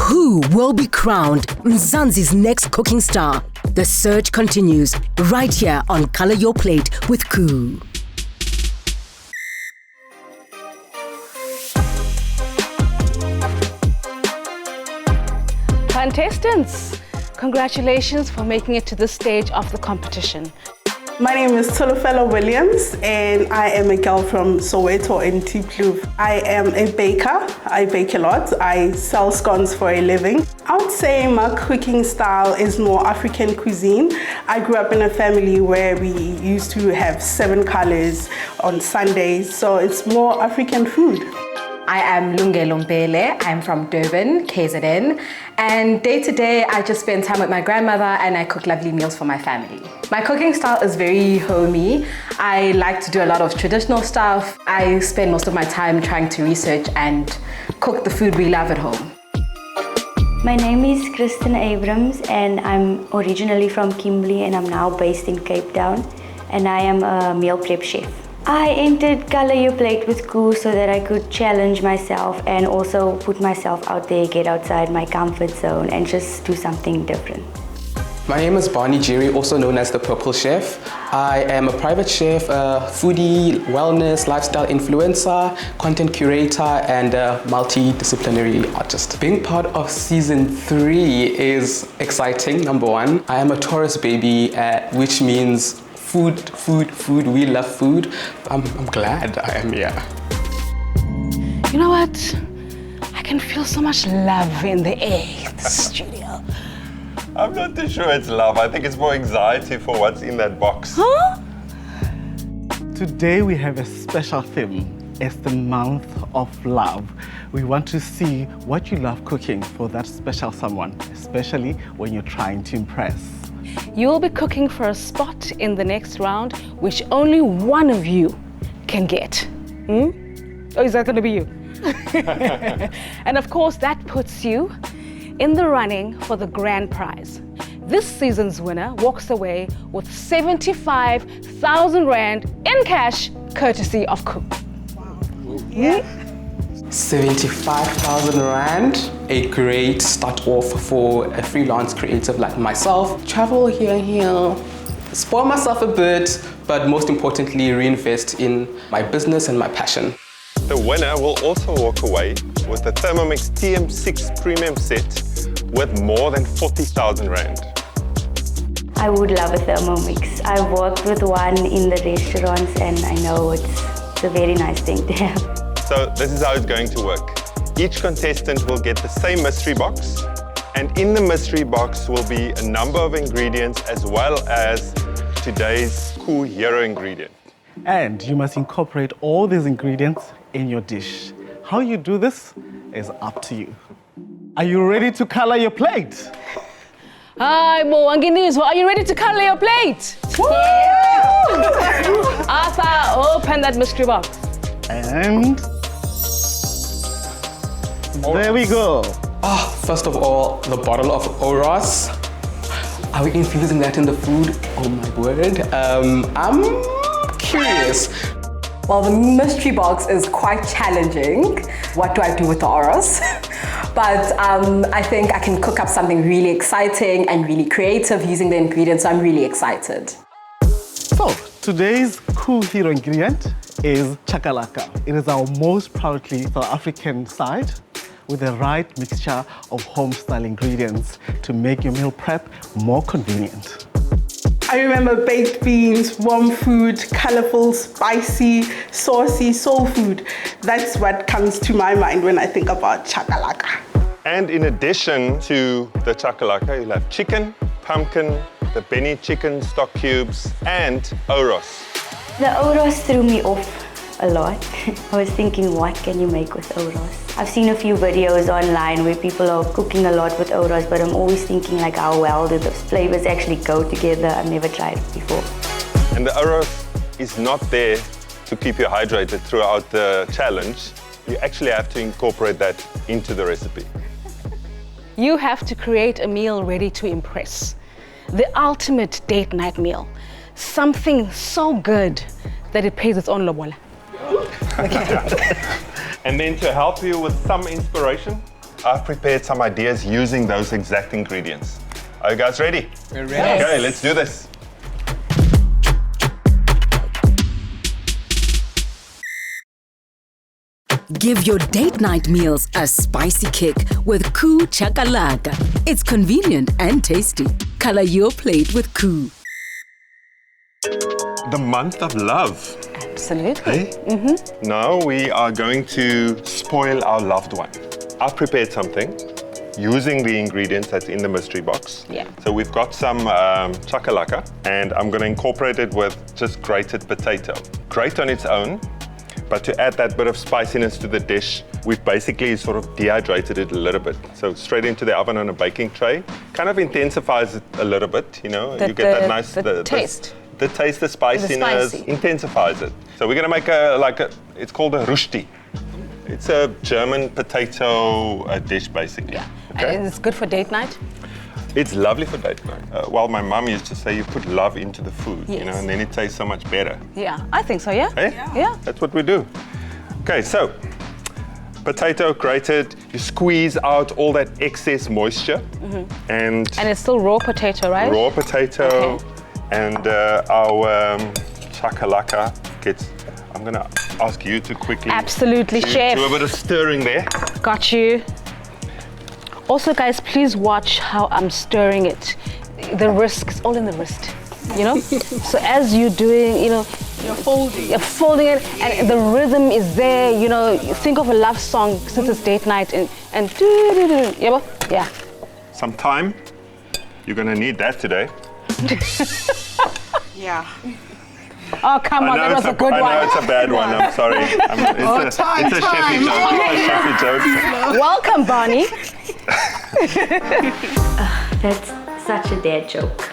Who will be crowned Mzansi's next cooking star? The search continues right here on Color Your Plate with KOO. Contestants, congratulations for making it to this stage of the competition. My name is Tolofelo Williams and I am a girl from Soweto in Tipluv. I am a baker. I bake a lot. I sell scones for a living. I would say my cooking style is more African cuisine. I grew up in a family where we used to have 7 colors on Sundays, so it's more African food. I am Lungelo Mpele. I'm from Durban, KZN. And day to day, I just spend time with my grandmother and I cook lovely meals for my family. My cooking style is very homey. I like to do a lot of traditional stuff. I spend most of my time trying to research and cook the food we love at home. My name is Kristen Abrams and I'm originally from Kimberley and I'm now based in Cape Town. And I am a meal prep chef. I entered Color Your Plate with KOO so that I could challenge myself and also put myself out there, get outside my comfort zone and just do something different. My name is Barney Jerry, also known as the Purple Chef. I am a private chef, a foodie, wellness, lifestyle influencer, content curator, and a multidisciplinary artist. Being part of season 3 is exciting, number 1. I am a Taurus baby, which means food, food, food. We love food. I'm glad I am here. You know what? I can feel so much love in the air, the studio. I'm not too sure it's love. I think it's more anxiety for what's in that box. Huh? Today we have a special theme. It's the month of love. We want to see what you love cooking for that special someone, especially when you're trying to impress. You'll be cooking for a spot in the next round, which only one of you can get. Oh, is that going to be you? And of course, that puts you in the running for the grand prize. This season's winner walks away with 75,000 Rand in cash, courtesy of KOO. Wow. Yeah. 75,000 Rand, a great start off for a freelance creative like myself. Travel here and here, spoil myself a bit, but most importantly, reinvest in my business and my passion. The winner will also walk away with the Thermomix TM6 Premium Set with more than 40,000 Rand. I would love a Thermomix. I've worked with one in the restaurants and I know it's a very nice thing to have. So this is how it's going to work. Each contestant will get the same mystery box, and in the mystery box will be a number of ingredients as well as today's KOO hero ingredient. And you must incorporate all these ingredients in your dish. How you do this is up to you. Are you ready to color your plate? Hi, Moanginiswa, are you ready to color your plate? Arthur, open that mystery box. And there we go. First of all, the bottle of Oros. Are we infusing that in the food? Oh my word. I'm curious. Well, the mystery box is quite challenging. What do I do with the Oros? But I think I can cook up something really exciting and really creative using the ingredients, so I'm really excited. So, today's KOO hero ingredient is Chakalaka. It is our most proudly South African side with the right mixture of home-style ingredients to make your meal prep more convenient. I remember baked beans, warm food, colorful, spicy, saucy, soul food. That's what comes to my mind when I think about chakalaka. And in addition to the chakalaka, you'll have chicken, pumpkin, the Benny chicken stock cubes, and Oros. The Oros threw me off a lot. I was thinking, what can you make with Oros? I've seen a few videos online where people are cooking a lot with Oros, but I'm always thinking like, how well do those flavors actually go together? I've never tried it before. And the Oros is not there to keep you hydrated throughout the challenge. You actually have to incorporate that into the recipe. You have to create a meal ready to impress. The ultimate date night meal. Something so good that it pays its own lobola. And then to help you with some inspiration, I've prepared some ideas using those exact ingredients. Are you guys ready? We're ready. Okay, let's do this. Give your date night meals a spicy kick with KOO Chakalaka. It's convenient and tasty. Color your plate with KOO. The month of love. Absolutely. Hey? Now we are going to spoil our loved one. I've prepared something using the ingredients that's in the mystery box. Yeah. So we've got some chakalaka, and I'm going to incorporate it with just grated potato. Grate on its own, but to add that bit of spiciness to the dish, we've basically sort of dehydrated it a little bit. So straight into the oven on a baking tray. Kind of intensifies it a little bit, you know. You get that nice taste. The taste, the spiciness, intensifies it. So we're going to make it's called a rushti. It's a German potato dish, basically. Yeah. Okay? And it's good for date night? It's lovely for date night. Well, my mum used to say you put love into the food, you know, and then it tastes so much better. Yeah, I think so, yeah? Hey? Yeah. That's what we do. Okay, so potato grated, you squeeze out all that excess moisture, and it's still raw potato, right? raw potato, and our chakalaka gets. I'm gonna ask you to quickly. Absolutely, chef. Do a bit of stirring there. Got you. Also, guys, please watch how I'm stirring it. The risk is all in the wrist, you know? So as you're doing, you know, you're folding it, and the rhythm is there, you know. You think of a love song since it's date night, and yeah. Some time. You're gonna need that today. Yeah. Oh, come on, that was a good one. I know it's a bad one, I'm sorry. It's a chefy joke. It's a chefy joke. Welcome, Barney. That's such a dad joke.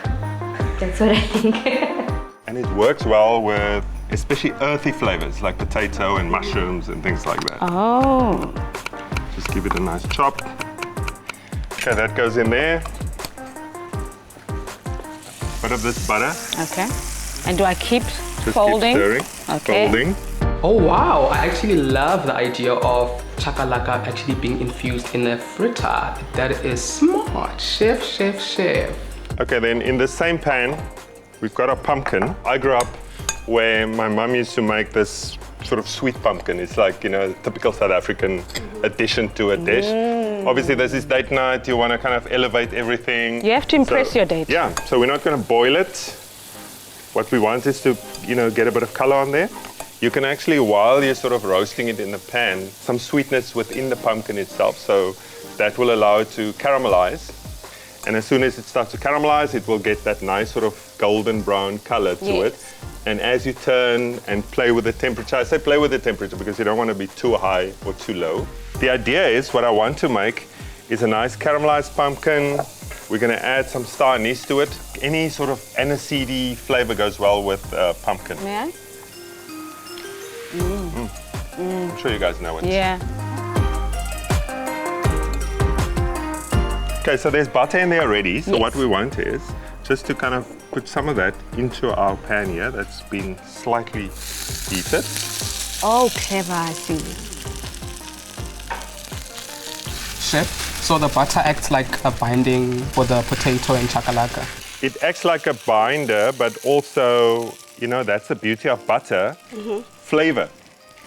That's what I think. And it works well with especially earthy flavors like potato and mushrooms and things like that. Oh. Just give it a nice chop. Okay, that goes in there. Bit of this butter. Okay. And do I keep Just folding? Keep stirring. Okay. Folding. Oh wow, I actually love the idea of chakalaka actually being infused in a fritter. That is smart. Chef. Okay, then in the same pan, we've got a pumpkin. I grew up where my mum used to make this sort of sweet pumpkin. It's like, you know, a typical South African addition to a dish. Obviously, this is date night. You want to kind of elevate everything. You have to impress your date. Yeah, so we're not going to boil it. What we want is to, you know, get a bit of color on there. You can actually, while you're sort of roasting it in the pan, some sweetness within the pumpkin itself. So that will allow it to caramelize. And as soon as it starts to caramelize, it will get that nice sort of golden brown color to it. And as you turn and play with the temperature, I say play with the temperature because you don't want to be too high or too low. The idea is, what I want to make is a nice caramelized pumpkin. We're going to add some star anise to it. Any sort of aniseedy flavor goes well with pumpkin. May I? I'm sure you guys know it. Yeah. Okay, so there's butter in there already. So Yes. what we want is just to kind of put some of that into our pan here that's been slightly heated. Oh, clever, I see. Chef, so the butter acts like a binding for the potato and chakalaka. It acts like a binder, but also, you know, that's the beauty of butter, flavor.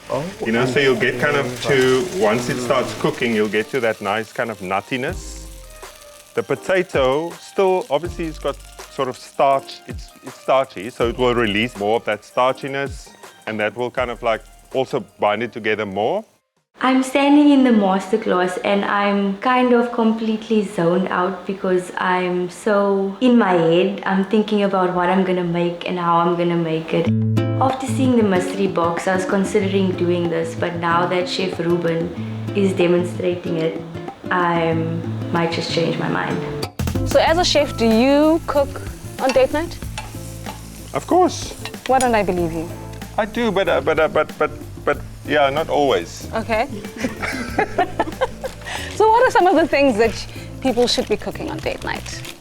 Oh. You know, so you'll get kind of to, once it starts cooking, you'll get to that nice kind of nuttiness. The potato still, obviously it's got sort of starch, it's starchy, so it will release more of that starchiness, and that will kind of like also bind it together more. I'm standing in the masterclass and I'm kind of completely zoned out because I'm so in my head. I'm thinking about what I'm gonna make and how I'm gonna make it. After seeing the mystery box, I was considering doing this, but now that Chef Ruben is demonstrating it, I might just change my mind. So as a chef, do you cook on date night? Of course, Why don't I believe you? I do, but yeah, not always. Okay. So what are some of the things that people should be cooking on date night?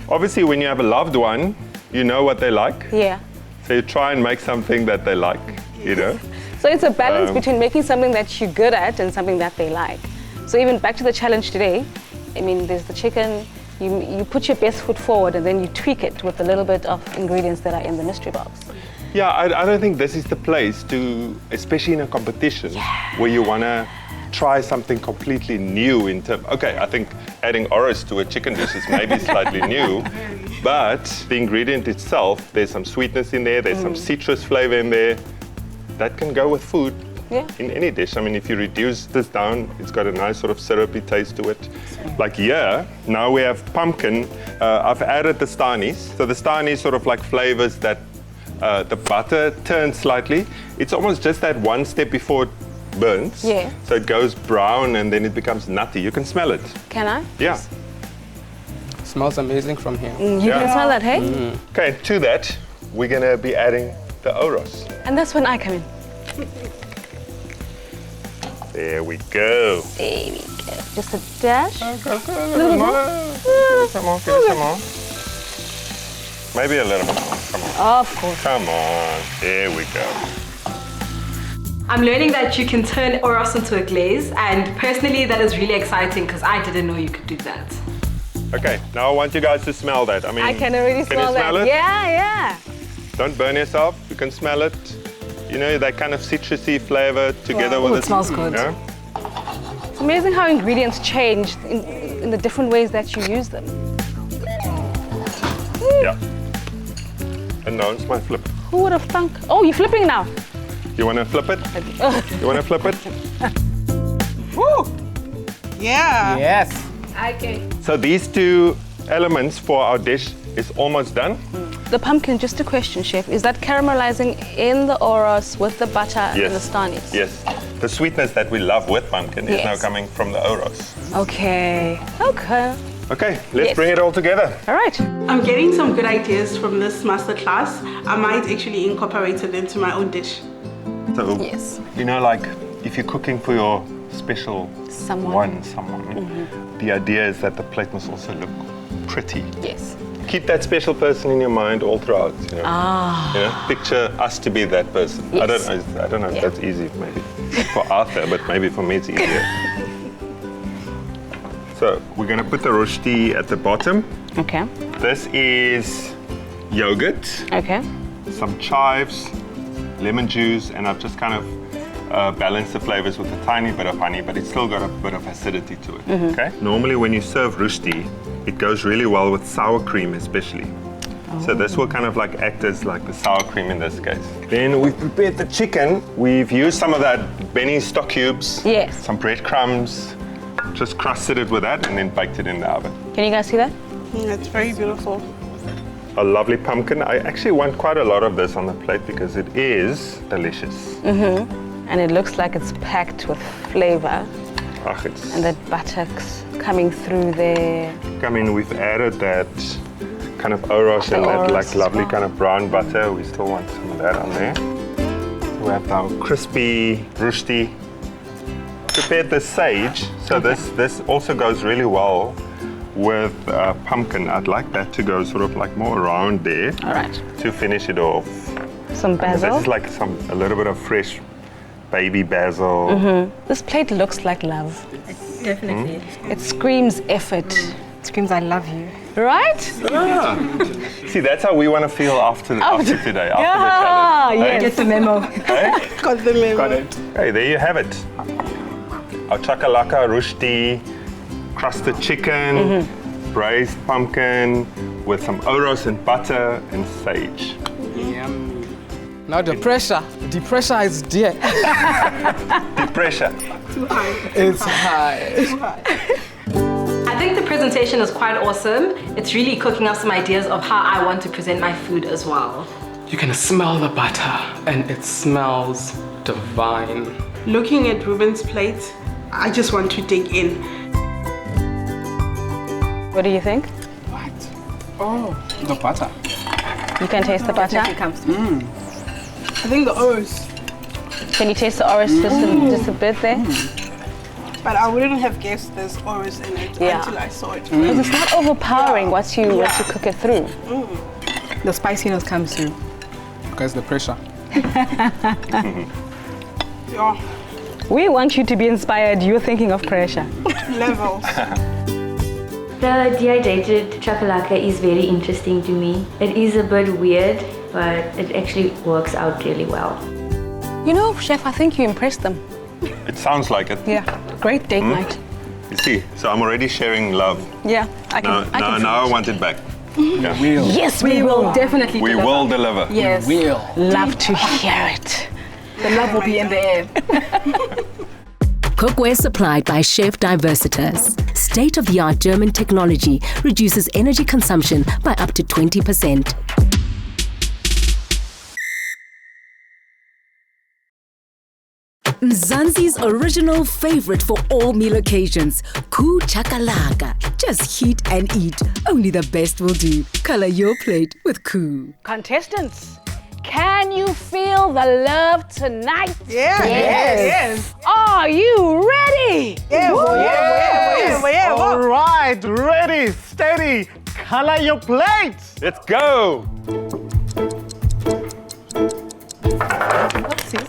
Obviously, when you have a loved one, you know what they like. Yeah. So you try and make something that they like, you know. So it's a balance between making something that you're good at and something that they like. So even back to the challenge today, I mean, there's the chicken, you put your best foot forward and then you tweak it with a little bit of ingredients that are in the mystery box. Yeah, I don't think this is the place to, especially in a competition, where you want to try something completely new in terms. Okay, I think adding oros to a chicken dish is maybe slightly new, but the ingredient itself, there's some sweetness in there, there's some citrus flavor in there, that can go with food. Yeah. In any dish. I mean, if you reduce this down, it's got a nice sort of syrupy taste to it. Like here, now we have pumpkin. I've added the stanis. So the stanis sort of like flavors that the butter turns slightly. It's almost just that one step before it burns. Yeah. So it goes brown and then it becomes nutty. You can smell it. Can I? Yeah. Smells amazing from here. You can smell that, hey? Okay, to that, we're gonna be adding the oros. And that's when I come in. There we go. There we go. Just a dash. Give it some more, give it some more. Maybe a little bit more, come on. Of course. Come on, there we go. I'm learning that you can turn oros into a glaze, and personally that is really exciting because I didn't know you could do that. Okay, now I want you guys to smell that. I mean, I can already smell you smell that. it? Yeah. Don't burn yourself, you can smell it. You know, that kind of citrusy flavor together with it smells good. Yeah? It's amazing how ingredients change in the different ways that you use them. Yeah. And now it's my flip. Who would have thunk? Oh, you're flipping now. You want to flip it? You want to flip it? Woo! Yeah. Yes. Okay. So these two elements for our dish is almost done. The pumpkin, just a question, Chef, is that caramelizing in the oros with the butter and the stanis? Yes. The sweetness that we love with pumpkin is now Yes. coming from the oros. Okay. Okay, let's Yes. bring it all together. All right. I'm getting some good ideas from this masterclass. I might actually incorporate it into my own dish. So, Yes. you know, like if you're cooking for your special Someone. someone, the idea is that the plate must also look pretty. Yes. Keep that special person in your mind all throughout, you know. You know, picture us to be that person. Yes. I don't know if that's easy, maybe for Arthur, but maybe for me it's easier. So we're gonna put the rosti at the bottom. Okay. This is yogurt, Okay. some chives, lemon juice, and I've just kind of balanced the flavors with a tiny bit of honey, but it's still got a bit of acidity to it. Okay. Normally, when you serve rosti, it goes really well with sour cream, especially. So this will kind of like act as like the sour cream in this case. Then we've prepared the chicken. We've used some of that Benny stock cubes, Yes. some breadcrumbs, just crusted it with that, and then baked it in the oven. Can you guys see that? It's very beautiful. A lovely pumpkin. I actually want quite a lot of this on the plate because it is delicious. And it looks like it's packed with flavor. Ach, it's, And that butter's coming through there. I mean, we've added that kind of oros and that oros like as lovely well. kind of brown butter. We still want some of that on there. We have our crispy rosti. Prepared the sage, so this also goes really well with pumpkin. I'd like that to go sort of like more around there. All right. To finish it off. Some basil. This is like a little bit of fresh baby basil. This plate looks like love. Definitely. It screams effort. It screams, I love you. Right? See, that's how we want to feel after today, after Yeah, the challenge. yes. Get the memo. Hey? Got the memo. Got it. Hey, there you have it. Our chakalaka rosti, crusted chicken, braised pumpkin with some oros and butter and sage. Yum. Now the pressure is there. The pressure. It's high. I think the presentation is quite awesome. It's really cooking up some ideas of how I want to present my food as well. You can smell the butter and it smells divine. Looking at Ruben's plate, I just want to dig in. What do you think? What? Oh, the butter. You can taste the butter? Comes through. I think the oros, Can you taste the orange just a bit there? but I wouldn't have guessed there's oros in it until I saw it. Because it's not overpowering once you cook it through. The spiciness comes through. Because the pressure. Yeah. We want you to be inspired. You're thinking of pressure. Levels. The dehydrated chakalaka is very interesting to me. It is a bit weird, but it actually works out really well. You know, Chef, I think you impressed them. It sounds like it. Yeah, great date night. You see, so I'm already sharing love. Yeah, I can Now I want it back. Yeah. Yes, we will definitely We deliver. will deliver. Yes. We will. Love to hear it. The love will be in the air. Cookware supplied by Chef Diversitas. State-of-the-art German technology reduces energy consumption by up to 20%. Mzansi's original favorite for all meal occasions, KOO Chakalaka. Just heat and eat. Only the best will do. Color your plate with KOO. Contestants, can you feel the love tonight? Yes. Are you ready? All right, ready, steady, color your plate. Let's go.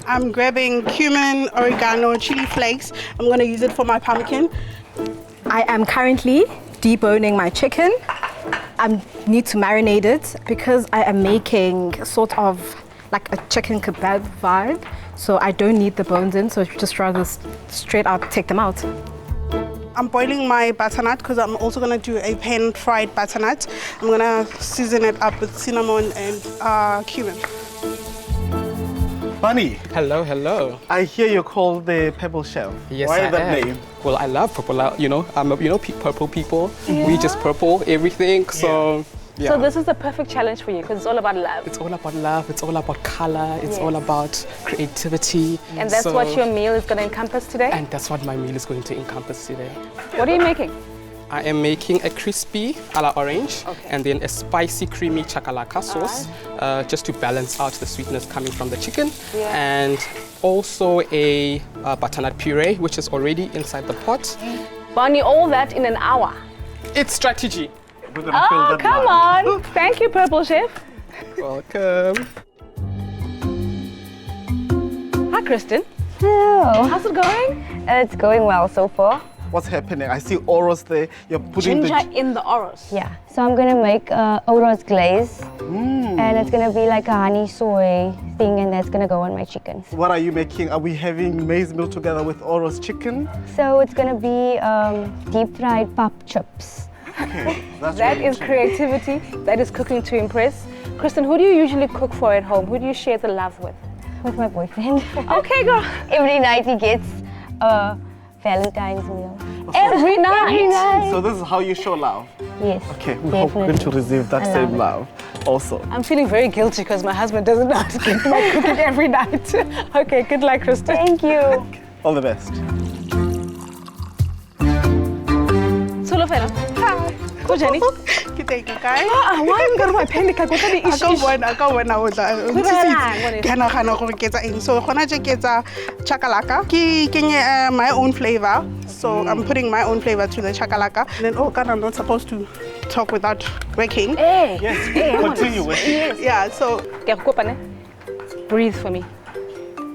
I'm grabbing cumin, oregano, chili flakes. I'm gonna use it for my pumpkin. I am currently deboning my chicken. I need to marinate it because I am making sort of like a chicken kebab vibe. So I don't need the bones in, so just rather straight out take them out. I'm boiling my butternut because I'm also gonna do a pan-fried butternut. I'm gonna season it up with cinnamon and cumin. Bunny, Hello, hello. I hear you're called the Pebble Chef. Yes, Why I that am. name? Well, I love purple. Purple people. We just purple everything. So, yeah. So this is the perfect challenge for you because it's all about love. It's all about love. It's all about color. It's all about creativity. And that's what your meal is going to encompass today? And that's what my meal is going to encompass today. What are you making? I am making a crispy a la orange and then a spicy creamy chakalaka sauce just to balance out the sweetness coming from the chicken. And also a butternut puree, which is already inside the pot. Bonnie, all that in an hour. It's strategy. We're gonna fill Oh, that come line. on. Thank you, Purple Chef. Welcome. Hi, Kristen. Hello. How's it going? It's going well so far. What's happening? I see oros there. You're putting Ginger in the oros. Yeah. So I'm gonna make Oros glaze, and it's gonna be like a honey soy thing, and that's gonna go on my chickens. What are you making? Are we having maize meal together with oros chicken? So it's gonna be deep fried pop chips. That's That really is creativity. That is cooking to impress. Kristen, who do you usually cook for at home? Who do you share the love with? With my boyfriend. Okay, girl. Every night he gets a Valentine's meal. Every night. So this is how you show love. Yes. Okay, we hope we're going to receive that I same love love also. I'm feeling very guilty because my husband doesn't know how to get my cooking every night. Okay, good luck, Kristen. Thank you. All the best. Solofela. Hi. Go, Jenny. Ke teng kae? Why am I going to panic? I got the I issue. ka bona o tla. Ke nagana gore ke etsa eng. So gona je ke etsa chakalaka. Ke kenye my own flavor. So I'm putting my own flavor to the chakalaka. And then God, I'm not supposed to talk without working. Hey. Yes, continue with it. Yeah, so Breathe for me.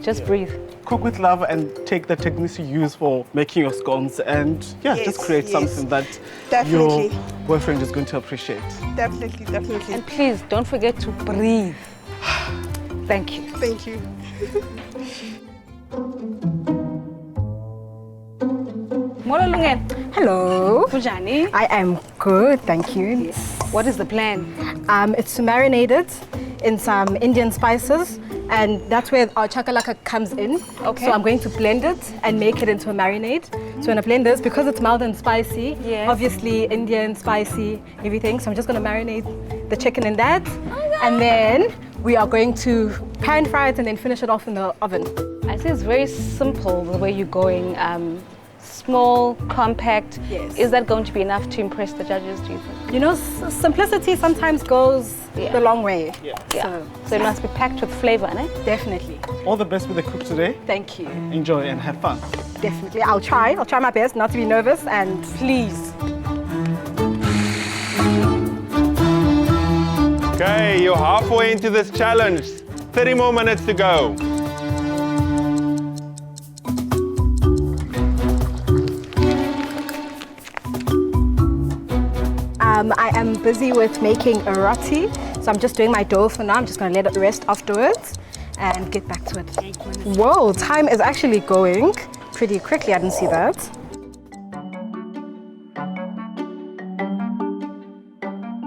Just breathe. Cook with love and take the techniques you use for making your scones and just create something that Definitely. your boyfriend is going to appreciate. Definitely. And please don't forget to breathe. Thank you. Thank you. Hello. Fujani, I am good, thank you. what is the plan? It's to marinate it in some Indian spices, and that's where our chakalaka comes in. Okay. So I'm going to blend it and make it into a marinade. So when I blend this, because it's mild and spicy, obviously Indian, spicy, everything. So I'm just going to marinate the chicken in that. And then we are going to pan fry it and then finish it off in the oven. I say it's very simple the way you're going. Small, compact. Yes. Is that going to be enough to impress the judges, do you think? You know, simplicity sometimes goes the long way. Yeah. So it must be packed with flavor, eh? Definitely. All the best with the cook today. Thank you. Enjoy and have fun. Definitely. I'll try my best not to be nervous, and please. Okay, you're halfway into this challenge. 30 more minutes to go. I am busy with making a roti. So I'm just doing my dough for now. I'm just going to let it rest afterwards and get back to it. Whoa, time is actually going pretty quickly. I didn't see that.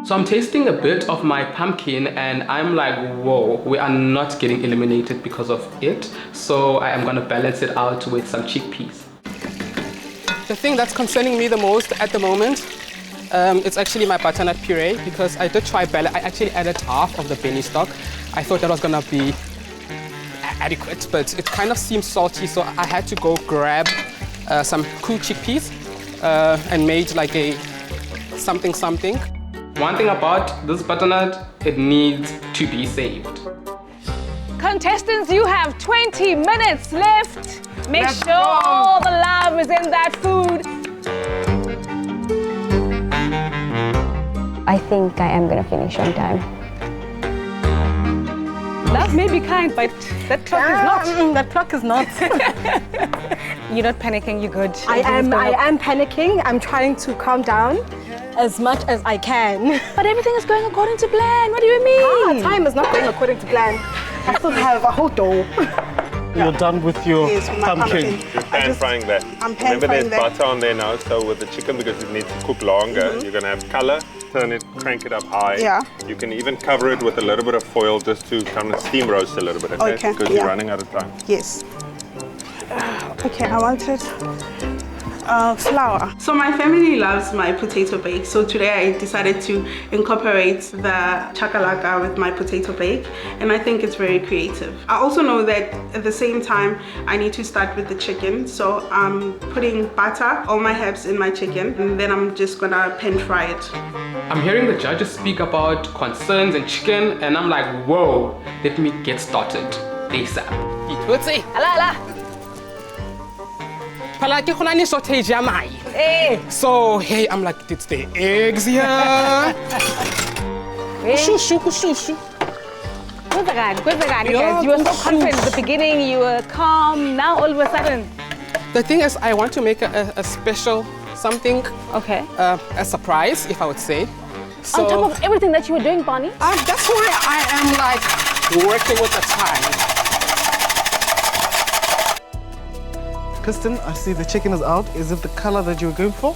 So I'm tasting a bit of my pumpkin and I'm like, whoa, we are not getting eliminated because of it. So I am gonna balance it out with some chickpeas. The thing that's concerning me the most at the moment, it's actually my butternut puree, because I did try I actually added half of the Benny stock. I thought that was gonna be adequate, but it kind of seemed salty, so I had to go grab some KOO chickpeas and made like a something. One thing about this butternut, it needs to be saved. Contestants, you have 20 minutes left. Make sure all the love is in that food. I think I am gonna finish on time. Love may be kind, but that clock is not. That clock is not. You're not panicking, you're good. I am panicking. I'm trying to calm down as much as I can. But everything is going according to plan. What do you mean? Time is not going according to plan. I still have a whole dough. You're done with your pumpkin. You're pan frying that. I'm pan Remember frying there's that. butter on there now, so with the chicken, because it needs to cook longer, you're gonna have color, turn it, crank it up high. Yeah. You can even cover it with a little bit of foil just to kind of steam roast a little bit, okay? Okay, Because you're running out of time. Yes. Okay, I wanted flour. So my family loves my potato bake. So today I decided to incorporate the chakalaka with my potato bake, and I think it's very creative. I also know that at the same time I need to start with the chicken. So I'm putting butter, all my herbs in my chicken, and then I'm just gonna pan fry it. I'm hearing the judges speak about concerns and chicken, and I'm like, whoa, let me get started ASAP. Ala. Sausage So hey, I'm like, it's the eggs here. Shoo. You were so confident at the beginning, you were calm. Now all of a sudden. The thing is, I want to make a special something. Okay. A surprise, if I would say. So, on top of everything that you were doing, Bonnie? That's why I am like working with the time. Kristen, I see the chicken is out. Is it the color that you were going for?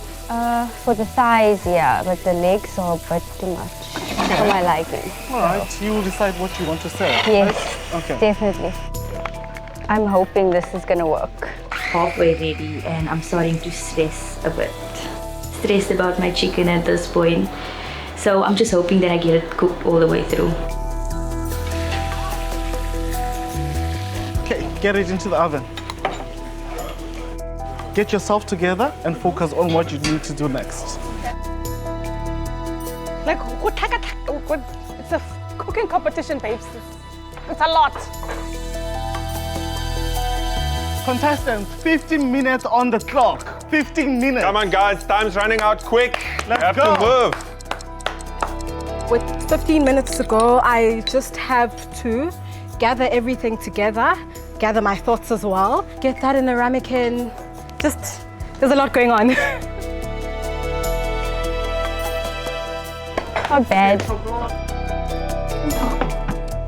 For the thighs, yeah, but the legs are a bit too much for my liking. All right, you will decide what you want to serve. Yes, right? Okay. Definitely. I'm hoping this is gonna work. Halfway ready and I'm starting to stress a bit. Stressed about my chicken at this point. So I'm just hoping that I get it cooked all the way through. Okay, get it into the oven. Get yourself together and focus on what you need to do next. Like, it's a cooking competition, babes. It's a lot. Contestants, 15 minutes on the clock. 15 minutes. Come on, guys, time's running out quick. Let's go. go. To move. With 15 minutes to go, I just have to gather everything together, gather my thoughts as well, get that in a ramekin. Just, there's a lot going on. Not bad.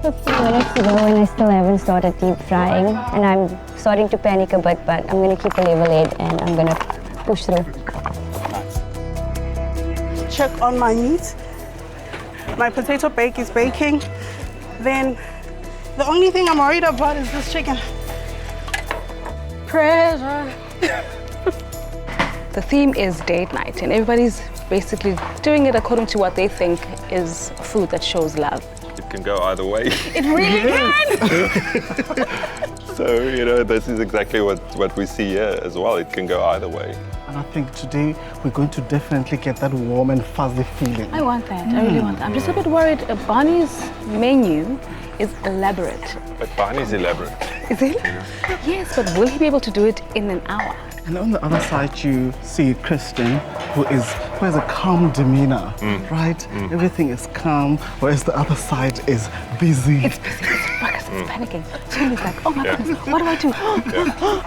15 minutes to go and I still haven't started deep frying, and I'm starting to panic a bit, but I'm going to keep a level head and I'm going to push through. Check on my meat. My potato bake is baking. Then the only thing I'm worried about is this chicken. Pressure. The theme is date night, and everybody's basically doing it according to what they think is food that shows love. It can go either way. It really can! So, you know, this is exactly what we see here as well. It can go either way. And I think today we're going to definitely get that warm and fuzzy feeling. I want that. I really want that. I'm just a bit worried. Bonnie's menu is elaborate. But Barney's elaborate. Is it? Yes, but will he be able to do it in an hour? And on the other side, you see Kristen, who has a calm demeanor, right? Everything is calm, whereas the other side is busy. It's busy. It's panicking. So he's like, oh my goodness, what do I do?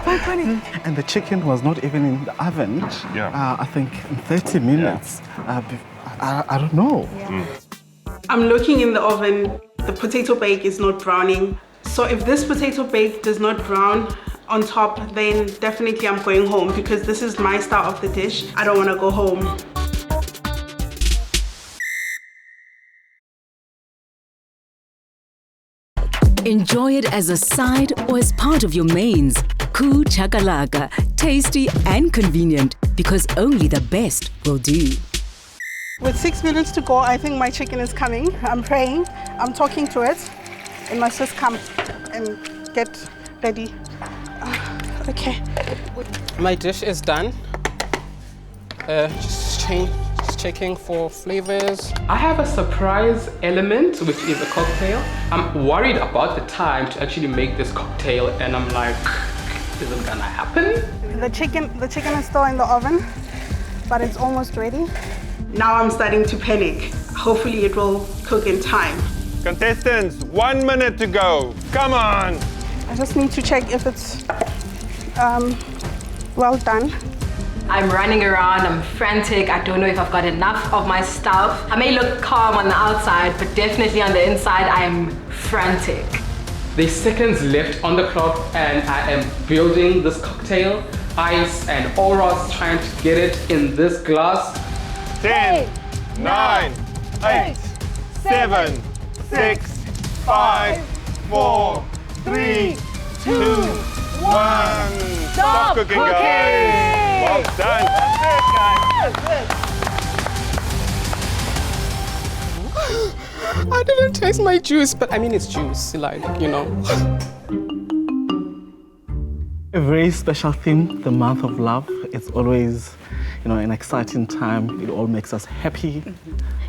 My bunny. And the chicken was not even in the oven, I think in 30 minutes I don't know. I'm looking in the oven. The potato bake is not browning. So if this potato bake does not brown on top, then definitely I'm going home because this is my style of the dish. I don't want to go home. Enjoy it as a side or as part of your mains. KOO Chakalaka, tasty and convenient because only the best will do. With 6 minutes to go, I think my chicken is coming. I'm praying, I'm talking to it. It must just come and get ready. Okay. My dish is done. Just checking for flavors. I have a surprise element, which is a cocktail. I'm worried about the time to actually make this cocktail, and I'm like, is it gonna happen? The chicken is still in the oven, but it's almost ready. Now I'm starting to panic. Hopefully it will cook in time. Contestants, 1 minute to go. Come on. I just need to check if it's well done. I'm running around, I'm frantic, I don't know if I've got enough of my stuff. I may look calm on the outside, but definitely on the inside, I am frantic. There's seconds left on the clock, and I am building this cocktail. Ice and auras, trying to get it in this glass. 10, 9, 8, 7, 6, 5, 4, 3, 2, 1. Stop cooking, guys. Well done. I didn't taste my juice, but I mean it's juice, like, you know. A very special theme, the month of love. It's always, an exciting time. It all makes us happy.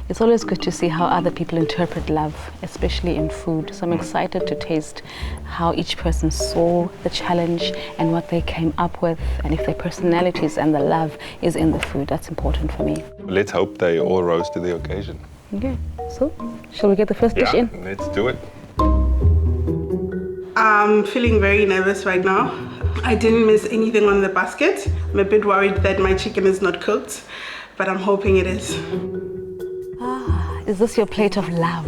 It's always good to see how other people interpret love, especially in food. So I'm excited to taste how each person saw the challenge and what they came up with, and if their personalities and the love is in the food. That's important for me. Let's hope they all rose to the occasion. Okay, so shall we get the first dish in? Let's do it. I'm feeling very nervous right now. I didn't miss anything on the basket. I'm a bit worried that my chicken is not cooked, but I'm hoping it is. Is this your plate of love?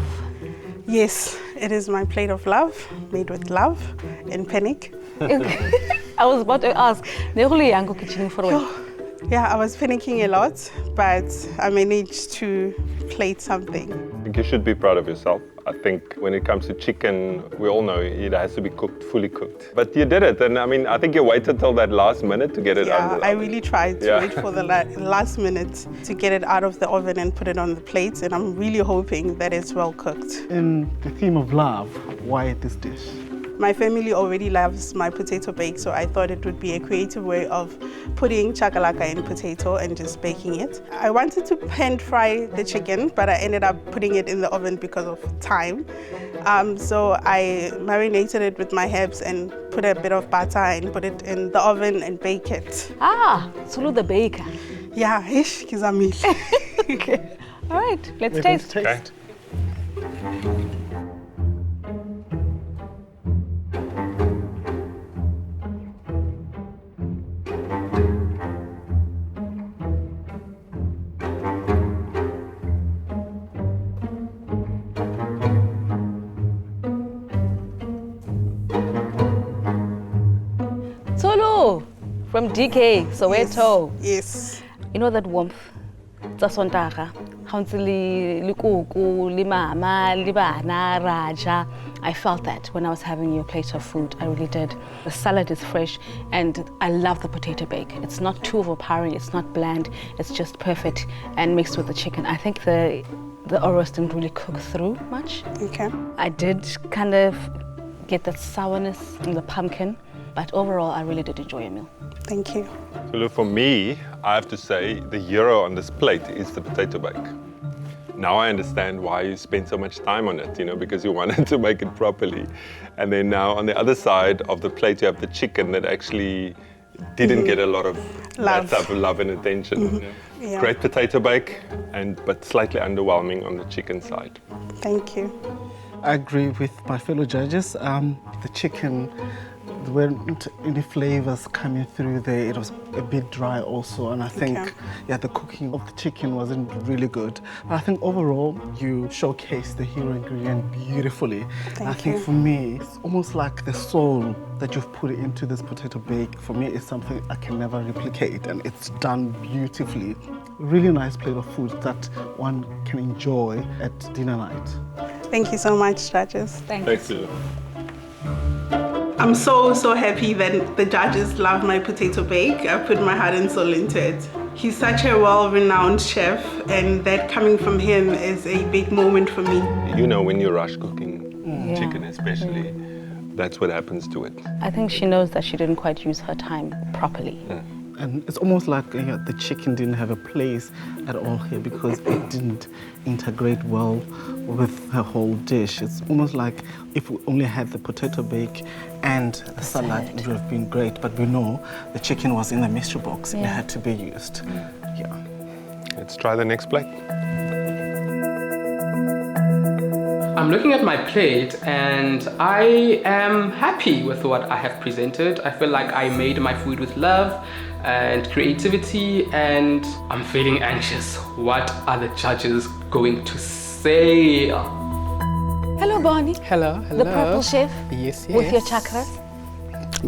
Yes, it is my plate of love, made with love and panic. I was about to ask, yeah, I was panicking a lot, but I managed to plate something. I think you should be proud of yourself. I think when it comes to chicken, we all know it has to be cooked, fully cooked. But you did it, and I mean, I think you waited till that last minute to get it out of the oven. I really tried to wait for the last minute to get it out of the oven and put it on the plate, and I'm really hoping that it's well cooked. In the theme of love, why this dish? My family already loves my potato bake, so I thought it would be a creative way of putting chakalaka in potato and just baking it. I wanted to pan fry the chicken, but I ended up putting it in the oven because of time. So I marinated it with my herbs and put a bit of butter and put it in the oven and bake it. Sulu the baker. Yeah, kizamil. Okay. All right, let's taste. Okay. From DK, Soweto. Yes. You know that warmth? Tsasontaga. I felt that when I was having your plate of food. I really did. The salad is fresh, and I love the potato bake. It's not too overpowering, it's not bland, it's just perfect and mixed with the chicken. I think the oros didn't really cook through much. Okay. I did kind of get that sourness in the pumpkin, but overall I really did enjoy your meal. Thank you. So look, for me, I have to say the hero on this plate is the potato bake. Now I understand why you spent so much time on it, because you wanted to make it properly. And then now on the other side of the plate, you have the chicken that actually didn't get a lot of that type of love and attention. Yeah. Great potato bake, but slightly underwhelming on the chicken side. Thank you. I agree with my fellow judges. The chicken There weren't any flavors coming through there. It was a bit dry also, and I think, yeah, the cooking of the chicken wasn't really good. But I think overall, you showcased the hero ingredient beautifully. I think for me, it's almost like the soul that you've put into this potato bake. For me, it's something I can never replicate, and it's done beautifully. Really nice plate of food that one can enjoy at dinner night. Thank you so much, judges. Thank you. I'm so happy that the judges love my potato bake. I put my heart and soul into it. He's such a well-renowned chef, and that coming from him is a big moment for me. You know, when you rush cooking chicken especially, that's what happens to it. I think she knows that she didn't quite use her time properly. And it's almost like the chicken didn't have a place at all here because it didn't integrate well with the whole dish. It's almost like if we only had the potato bake and the salad, it would have been great. But we know the chicken was in the mystery box. It had to be used. Yeah. Let's try the next plate. I'm looking at my plate and I am happy with what I have presented. I feel like I made my food with love and creativity, and I'm feeling anxious. What are the judges going to say? Hello, Barney. Hello. The purple chef. Yes. With your chakras.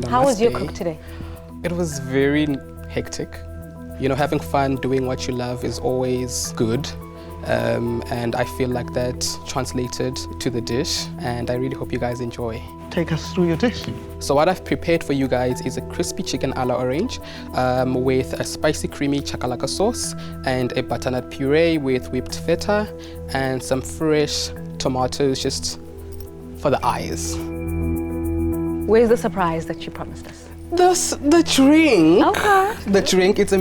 How was your cook today? It was very hectic. You know, having fun, doing what you love is always good. And I feel like that translated to the dish, and I really hope you guys enjoy. Take us through your dish. So what I've prepared for you guys is a crispy chicken a la orange with a spicy creamy chakalaka sauce and a butternut puree with whipped feta and some fresh tomatoes just for the eyes. Where's the surprise that you promised us? The drink. Okay. The drink, it's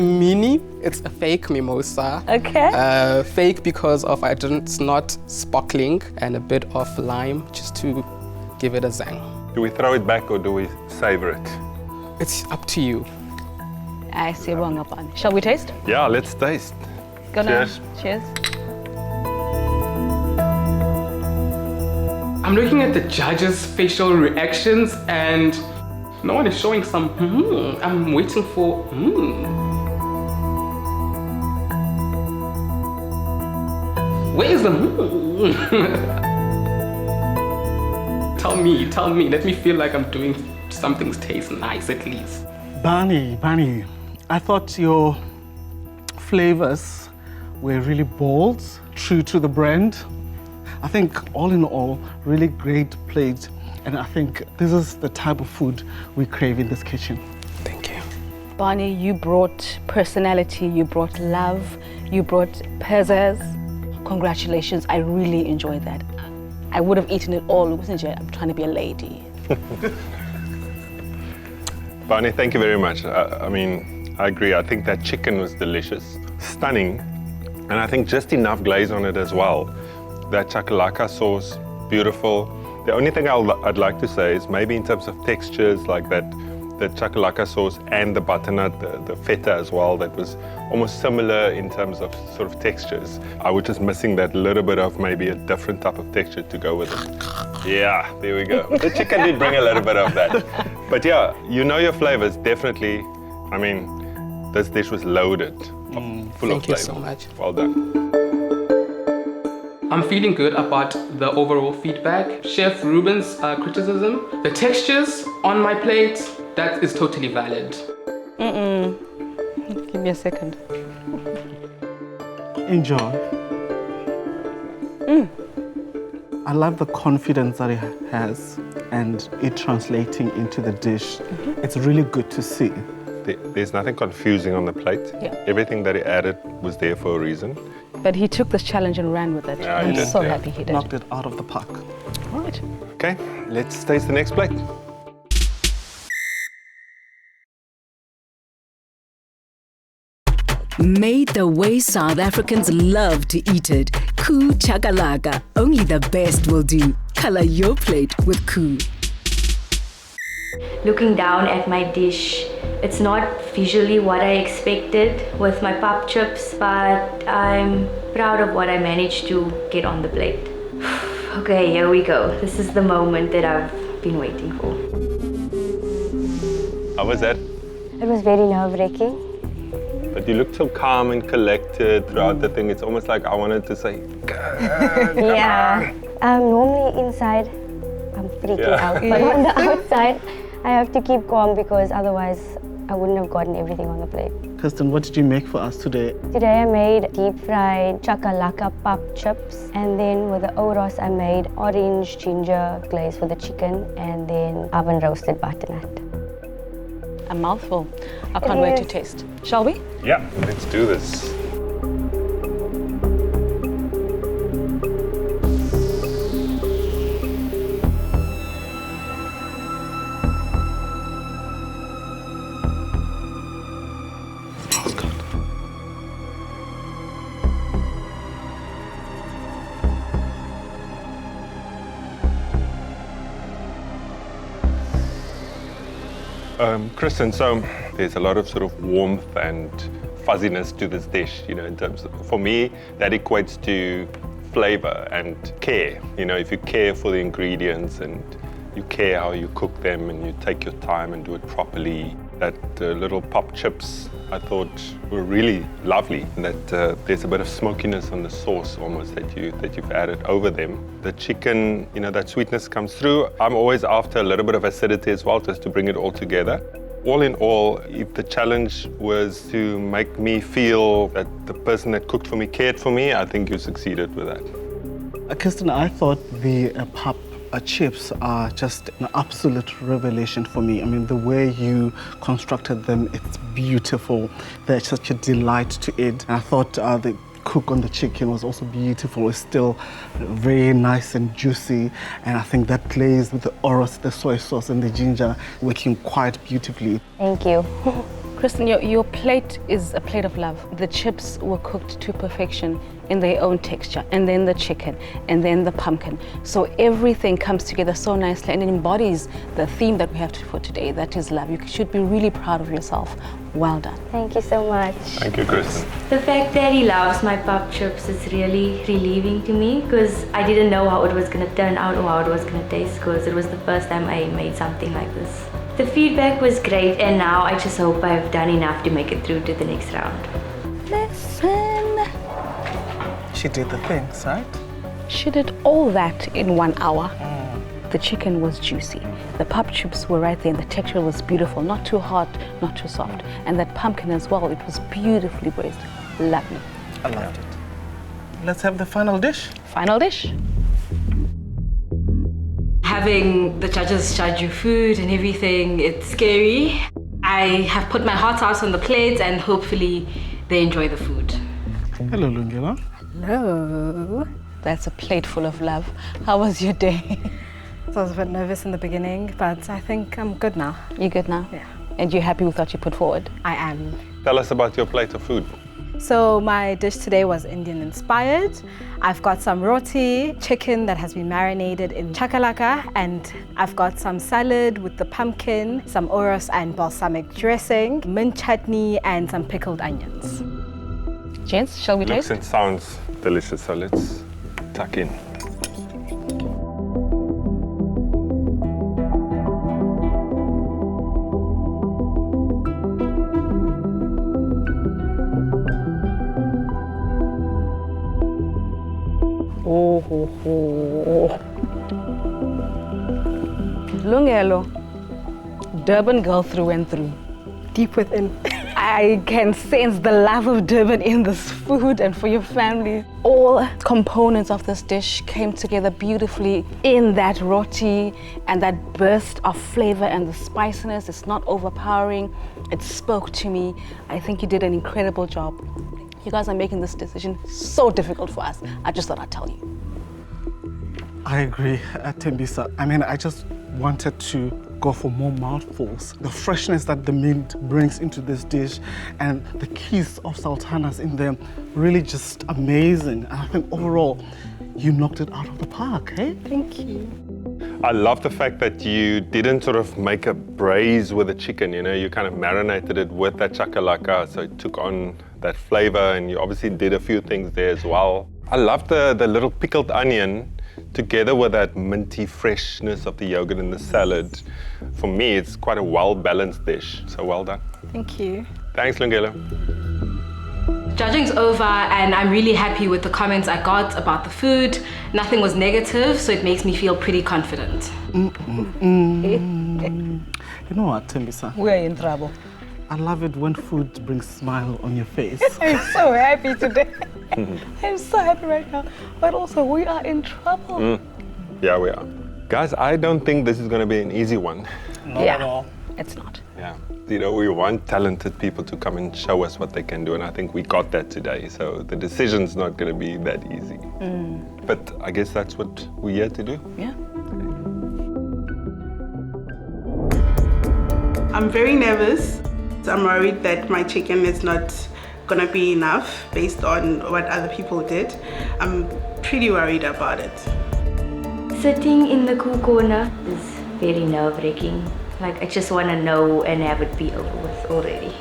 a fake mimosa. Okay. Fake because of it's not sparkling, and a bit of lime just to give it a zang. Do we throw it back or do we savor it? It's up to you. I see wrong up on. Shall we taste? Yeah, let's taste. Cheers. Cheers. I'm looking at the judges' facial reactions and no one is showing some I'm waiting for Where is the Tell me. Let me feel like I'm doing something tastes nice at least. Barney, I thought your flavors were really bold, true to the brand. I think all in all, really great plate. And I think this is the type of food we crave in this kitchen. Thank you. Barney, you brought personality, you brought love, you brought pizzazz. Congratulations, I really enjoyed that. I would have eaten it all, wasn't it? I'm trying to be a lady. Barney, thank you very much. I mean, I agree. I think that chicken was delicious, stunning, and I think just enough glaze on it as well. That chakalaka sauce, beautiful. The only thing I'd like to say is maybe in terms of textures, like the chakalaka sauce and the butternut, the feta as well, that was almost similar in terms of sort of textures. I was just missing that little bit of maybe a different type of texture to go with it. Yeah, there we go. The chicken did bring a little bit of that. But yeah, you know your flavors, definitely. I mean, this dish was loaded, full of flavor. Thank you so much. Well done. I'm feeling good about the overall feedback. Chef Ruben's criticism, the textures on my plate, that is totally valid. Give me a second. Enjoy. I love the confidence that it has and it translating into the dish. It's really good to see. There's nothing confusing on the plate. Yeah. Everything that he added was there for a reason. But he took this challenge and ran with it. Yeah, I'm he did, so yeah. happy he did. Knocked it out of the park. Right. Okay, let's taste the next plate. Made the way South Africans love to eat it. KOO Chakalaka. Only the best will do. Color your plate with KOO. Looking down at my dish, it's not visually what I expected with my pop chips, but I'm proud of what I managed to get on the plate. Okay, here we go. This is the moment that I've been waiting for. How was that? It was very nerve-wracking. But you looked so calm and collected throughout the thing. It's almost like I wanted to say, Yeah. Normally inside, I'm freaking out. But on the outside, I have to keep calm because otherwise I wouldn't have gotten everything on the plate. Kirsten, what did you make for us today? Today I made deep-fried chakalaka pop chips, and then with the oros I made orange ginger glaze for the chicken, and then oven-roasted butternut. A mouthful. I can't wait to taste. Shall we? yeah, let's do this. Kristen, so there's a lot of sort of warmth and fuzziness to this dish, you know, in terms of, for me, that equates to flavor and care. You know, if you care for the ingredients and you care how you cook them and you take your time and do it properly, that little pop chips I thought were really lovely, and that there's a bit of smokiness on the sauce almost that you've added over them. The chicken, you know, that sweetness comes through. I'm always after a little bit of acidity as well, just to bring it all together. All in all, if the challenge was to make me feel that the person that cooked for me cared for me, I think you succeeded with that. Kirsten, I thought the pop chips are just an absolute revelation for me. I mean, the way you constructed them, it's beautiful. They're such a delight to eat. And I thought the cook on the chicken was also beautiful. It's still very nice and juicy. And I think that glaze with the oros, the soy sauce and the ginger working quite beautifully. Thank you. Kristen, your plate is a plate of love. The chips were cooked to perfection in their own texture, and then the chicken, and then the pumpkin. So everything comes together so nicely and it embodies the theme that we have for today, that is love. You should be really proud of yourself. Well done. Thank you so much. Thank you, Kristen. The fact that he loves my pop chips is really relieving to me because I didn't know how it was going to turn out or how it was going to taste because it was the first time I made something like this. The feedback was great and now I just hope I've done enough to make it through to the next round. Listen. She did the things, right? She did all that in 1 hour. The chicken was juicy. The pop chips were right there and the texture was beautiful. Not too hard, not too soft. And that pumpkin as well, it was beautifully braised. Lovely. I loved it. Let's have the final dish. Final dish. Having the judges judge your food and everything, it's scary. I have put my heart out on the plate and hopefully they enjoy the food. Hello, Lungela. Hello. That's a plate full of love. How was your day? So I was a bit nervous in the beginning, but I think I'm good now. You good now? Yeah. And you're happy with what you put forward? I am. Tell us about your plate of food. So my dish today was Indian inspired. I've got some roti, chicken that has been marinated in chakalaka, and I've got some salad with the pumpkin, some oros and balsamic dressing, mint chutney, and some pickled onions. Gents, shall we taste? Looks and sounds delicious, so let's tuck in. Oh, ho, ho. Lungelo, Durban girl through and through. Deep within. I can sense the love of Durban in this food and for your family. All components of this dish came together beautifully in that roti and that burst of flavor and the spiciness. It's not overpowering. It spoke to me. I think you did an incredible job. You guys are making this decision so difficult for us. I just thought I'd tell you. I agree, Tembisa. I mean, I just wanted to go for more mouthfuls. The freshness that the mint brings into this dish and the kiss of sultanas in them, really just amazing. And I think overall, you knocked it out of the park, eh? Thank you. I love the fact that you didn't sort of make a braise with the chicken, you know, you kind of marinated it with that chakalaka, so it took on that flavor, and you obviously did a few things there as well. I love the little pickled onion together with that minty freshness of the yogurt and the salad. For me, it's quite a well-balanced dish, so well done. Thank you. Thanks, Lungelo. Judging's over and I'm really happy with the comments I got about the food. Nothing was negative, so it makes me feel pretty confident. You know what, Tembisa? We're in trouble. I love it when food brings a smile on your face. I'm so happy today. I'm so happy right now. But also, we are in trouble. Yeah, we are. Guys, I don't think this is going to be an easy one. Not at all. It's not. Yeah. You know, we want talented people to come and show us what they can do, and I think we got that today. So the decision's not going to be that easy. But I guess that's what we're here to do. Yeah. I'm very nervous. I'm worried that my chicken is not gonna be enough based on what other people did. I'm pretty worried about it. Sitting in the cool corner is very nerve-wracking. Like, I just want to know and have it be over with already.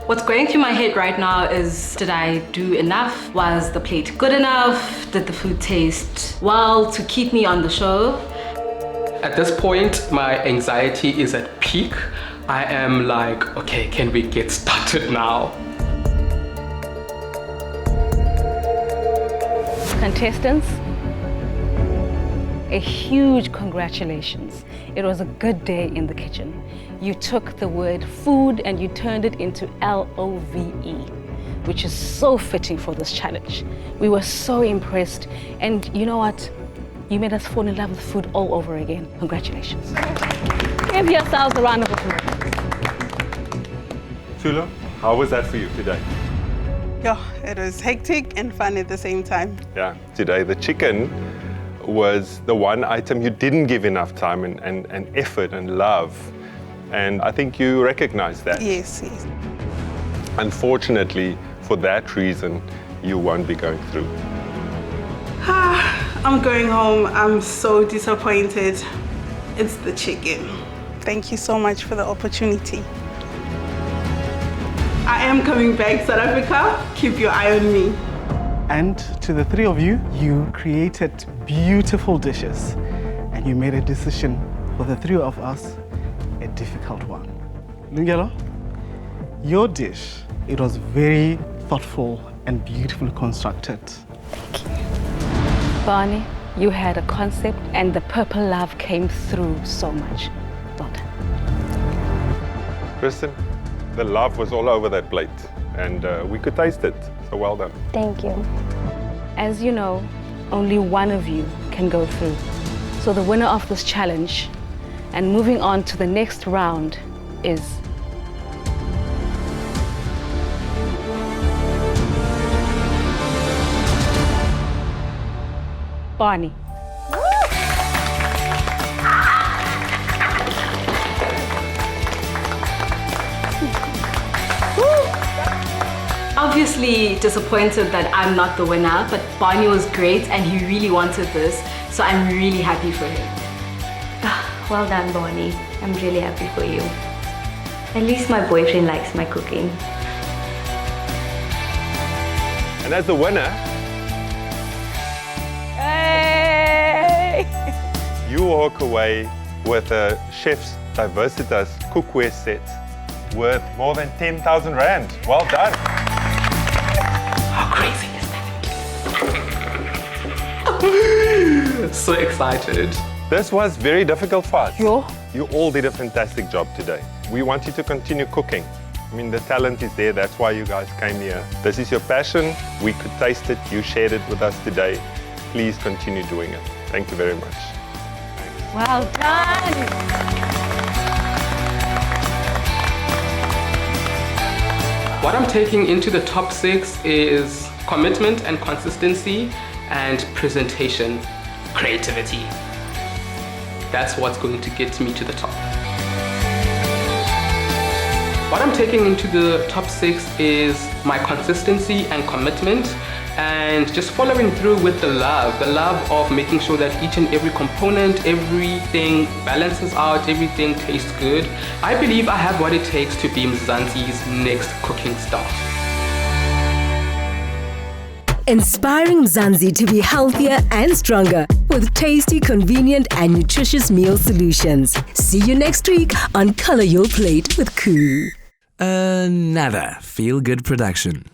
What's going through my head right now is, did I do enough? Was the plate good enough? Did the food taste well to keep me on the show? At this point, my anxiety is at peak. I am like, okay, can we get started now? Contestants, a huge congratulations. It was a good day in the kitchen. You took the word food and you turned it into L-O-V-E, which is so fitting for this challenge. We were so impressed, and you know what? You made us fall in love with food all over again. Congratulations. Give yourselves a round of applause. Tulo, how was that for you today? Yeah, it was hectic and fun at the same time. Yeah, today the chicken was the one item you didn't give enough time and effort and love. And I think you recognize that. Yes, yes. Unfortunately, for that reason, you won't be going through. I'm going home. I'm so disappointed. It's the chicken. Thank you so much for the opportunity. I am coming back, South Africa. Keep your eye on me. And to the three of you, you created beautiful dishes. And you made a decision for the three of us, a difficult one. Lungelo, your dish, it was very thoughtful and beautifully constructed. Thank you. Barney, you had a concept and the purple love came through so much. Well done. Kristen, the love was all over that plate and we could taste it, so well done. Thank you. As you know, only one of you can go through. So the winner of this challenge and moving on to the next round is Barney. Obviously disappointed that I'm not the winner, but Barney was great and he really wanted this, so I'm really happy for him. Well done, Bonnie. I'm really happy for you. At least my boyfriend likes my cooking. And as the winner, Hey! you walk away with a Chef's Diversitas cookware set worth more than 10,000 Rand. Well done. How crazy is that? So excited. This was very difficult for us. Yo. You all did a fantastic job today. We want you to continue cooking. I mean, the talent is there. That's why you guys came here. This is your passion. We could taste it. You shared it with us today. Please continue doing it. Thank you very much. Well done! What I'm taking into the top 6 is commitment and consistency and presentation, creativity. That's what's going to get me to the top. What I'm taking into the top 6 is my consistency and commitment and just following through with the love of making sure that each and every component, everything balances out, everything tastes good. I believe I have what it takes to be Mzansi's next cooking star. Inspiring Mzansi to be healthier and stronger with tasty, convenient and nutritious meal solutions. See you next week on Color Your Plate with KOO. Another feel-good production.